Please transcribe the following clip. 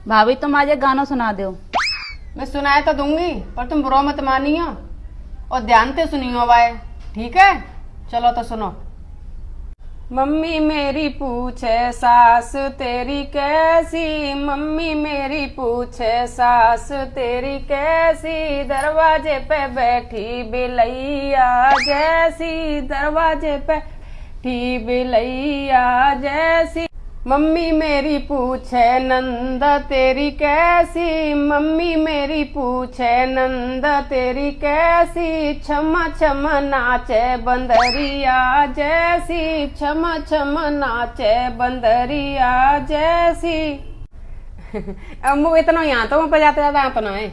भाभी तुम आज एक गाना सुना दो। मैं सुनाए तो दूंगी पर तुम बुरा मत मानियो और ध्यान से सुनियो भाई, ठीक है? चलो तो सुनो। मम्मी मेरी पूछे सास तेरी कैसी, मम्मी मेरी पूछे सास तेरी कैसी, दरवाजे पे बैठी बिलैया जैसी, दरवाजे पे बैठी बिलैया जैसी। मम्मी मेरी पूछे नंदा तेरी कैसी, मम्मी मेरी पूछे नंदा तेरी कैसी, छमा छमा नाचे बंदरिया जैसी, छमा छमा नाचे बंदरिया जैसी। अब मुझे इतना यहाँ तो मैं जाते जाते आता ना है।